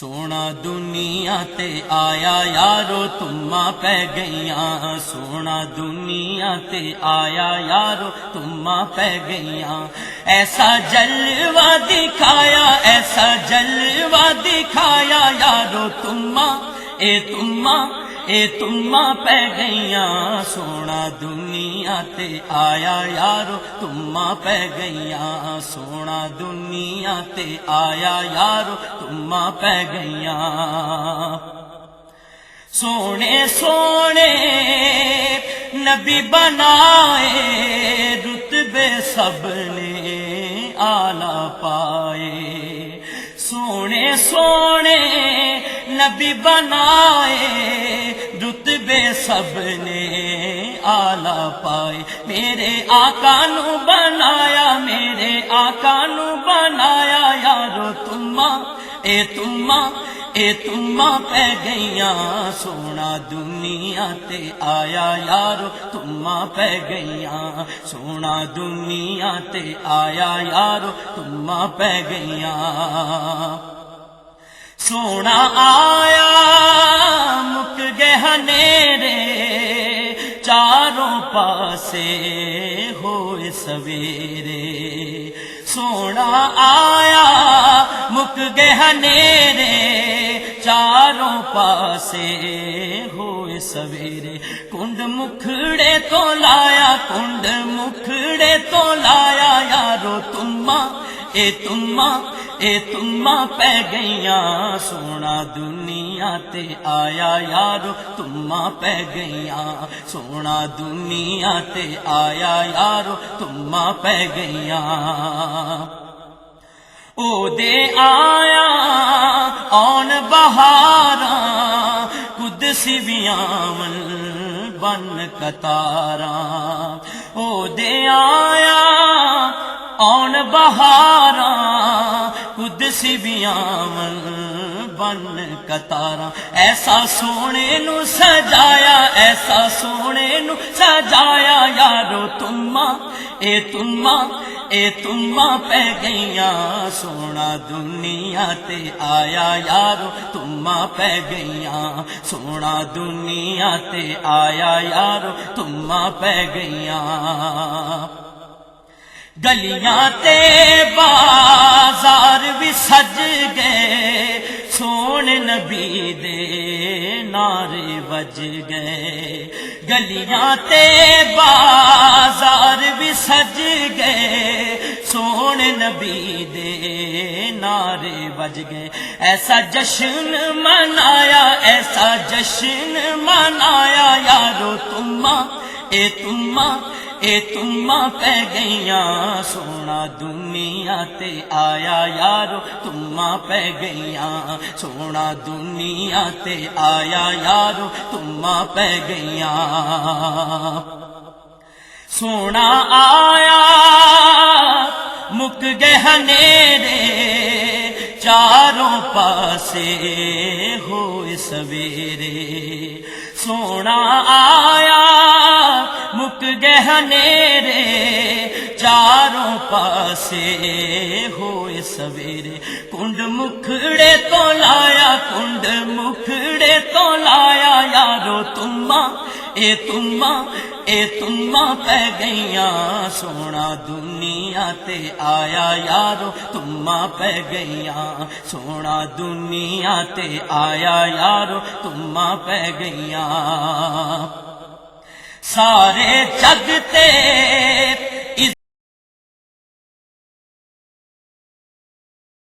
سونا دنیا تے آیا یارو تما پہ گئیاں، سونا دنیا تے آیا یارو تما پہ گئیاں، ایسا جلوہ دکھایا، ایسا جلوہ دکھایا یارو تما تما پہ گئیاں، سونا دنیا تے آیا یارو تما پہ گئیاں، سونا دنیا تے آیا یارو تما پہ گئیاں۔ سونے سونے نبی بنائے، رتبے سب نے آلہ پائے، سونے سونے نبی بنائے، رتبے سب نے آلہ پائے، میرے آقا نو بنایا، میرے آقا نو بنایا یارو تما پہ گئیاں، سونا دنیا تے آیا یارو تما پہ گئیاں، سونا دنیا تے آیا یارو تما پہ گئیاں۔ سونا آیا مک گئے ہنیرے، چاروں پاسے ہوئے سویرے، سونا آیا مک گئے ہنیرے، چاروں پاسے ہوئے سویرے، کنڈ مکھڑے تو لایا، کنڈ مکھڑے تو لایا یارو تما پہ گئیاں، سونا دنیا تے آیا یارو تما پہ گئیاں، سونا دنیا تے آیا یارو تما پہ گئیاں۔ او دے آیا آن بہاراں، قدسی بیامن بن قطاراں، او دے آیا آن بہاراں، قدسی بیامن بن قطاراں، ایسا سونے نو سجایا، ایسا سونے نو سجایا یارو تما پہ گئیاں، سونا دنیا تے آیا یارو تما پہ گئیاں، سونا دنیا تے آیا یارو تما پہ گئیاں۔ گلیاں تے بازار بھی سج گئے، سونے نبی دے نعرے بج گئے، گلیاں تے بازار بھی سج گئے، سونے نبی دے نعرے بج گئے، ایسا جشن منایا، ایسا جشن منایا یارو تما پہ گئیاں، سونا دنیا تے آیا یارو تما پہ گئیاں، سونا دنیا تے آیا یارو تما پہ گئیاں۔ سونا آیا مک گئے ہنیرے، چاروں پاسے ہوئے سویرے، سونا آیا مک گئے ہنیرے، چاروں پاسے ہوئے سویرے، کنڈ مکھڑے تو لایا، کنڈ مکھڑے تو لایا یارو تما پہ گئیاں، سونا دنیا تے آیا یارو تما پہ گئیاں، سونا دنیا تے آیا یارو تما پہ گئیاں۔ سارے جگ تے